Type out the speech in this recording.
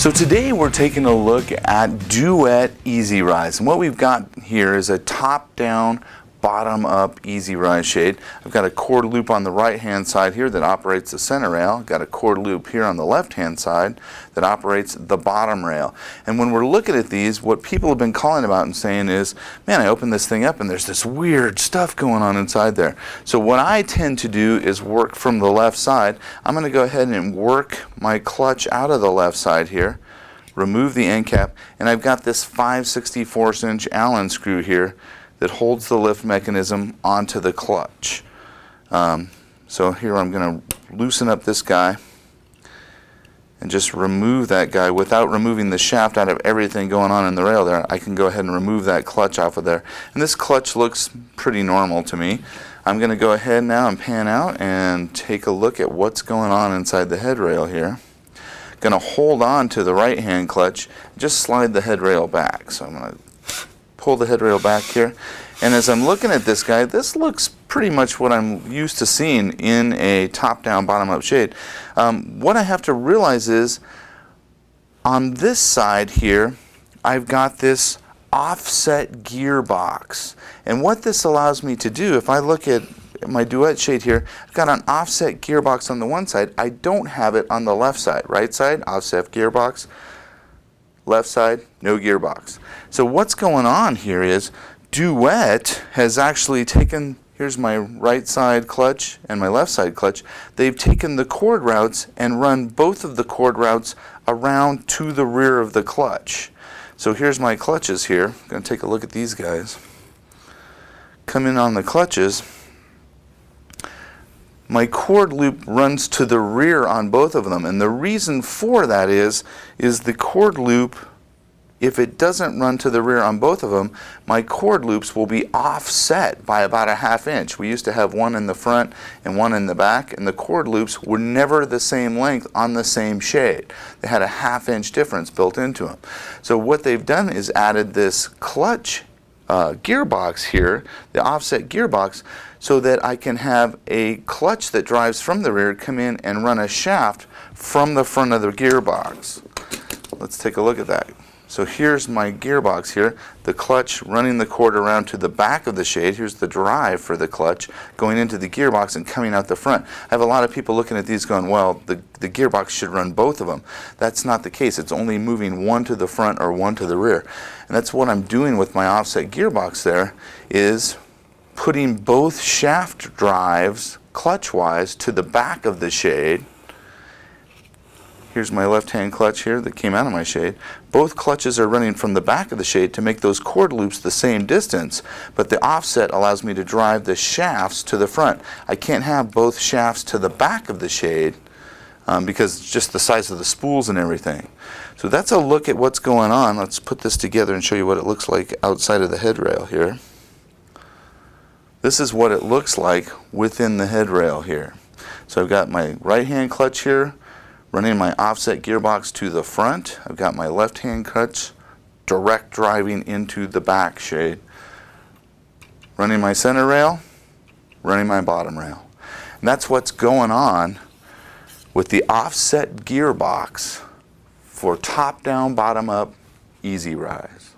So today we're taking a look at Duette EasyRise, and what we've got here is a top-down, bottom-up EasyRise shade. I've got a cord loop on the right-hand side here that operates the center rail. I've got a cord loop here on the left-hand side that operates the bottom rail. And when we're looking at these, what people have been calling about and saying is, man, I open this thing up and there's this weird stuff going on inside there. So what I tend to do is work from the left side. I'm going to go ahead and work my clutch out of the left side here, remove the end cap, and I've got this 5/64" Allen screw here that holds the lift mechanism onto the clutch. So here I'm going to loosen up this guy and just remove that guy without removing the shaft out of everything going on in the rail there. I can go ahead and remove that clutch off of there. And this clutch looks pretty normal to me. I'm going to go ahead now and pan out and take a look at what's going on inside the head rail here. Going to hold on to the right hand clutch, just slide the head rail back. So I'm going to pull the head rail back here, and as I'm looking at this guy, this looks pretty much what I'm used to seeing in a top-down, bottom-up shade. What I have to realize is on this side here I've got this offset gearbox, and what this allows me to do, if I look at my Duette shade here, I've got an offset gearbox on the one side. I don't have it on the left side. Right side, offset gearbox. Left side, no gearbox. So what's going on here is Duette has actually taken, here's my right side clutch and my left side clutch, they've taken the cord routes and run both of the cord routes around to the rear of the clutch. So here's my clutches here. I'm going to take a look at these guys. Come in on the clutches. My cord loop runs to the rear on both of them, and the reason for that is the cord loop, if it doesn't run to the rear on both of them, my cord loops will be offset by about a ½ inch. We used to have one in the front and one in the back, and the cord loops were never the same length on the same shade. They had a ½ inch difference built into them. So what they've done is added this clutch gearbox here, the offset gearbox, so that I can have a clutch that drives from the rear come in and run a shaft from the front of the gearbox. Let's take a look at that. So here's my gearbox here, the clutch running the cord around to the back of the shade. Here's the drive for the clutch going into the gearbox and coming out the front. I have a lot of people looking at these going, well, the gearbox should run both of them. That's not the case. It's only moving one to the front or one to the rear. And that's what I'm doing with my offset gearbox there, is putting both shaft drives clutch-wise to the back of the shade. Here's my left-hand clutch here that came out of my shade. Both clutches are running from the back of the shade to make those cord loops the same distance, but the offset allows me to drive the shafts to the front. I can't have both shafts to the back of the shade because it's just the size of the spools and everything. So that's a look at what's going on. Let's put this together and show you what it looks like outside of the head rail here. This is what it looks like within the head rail here. So I've got my right-hand clutch here, running my offset gearbox to the front. I've got my left-hand clutch direct driving into the back shade. Running my center rail, running my bottom rail. And that's what's going on with the offset gearbox for top-down, bottom-up EasyRise.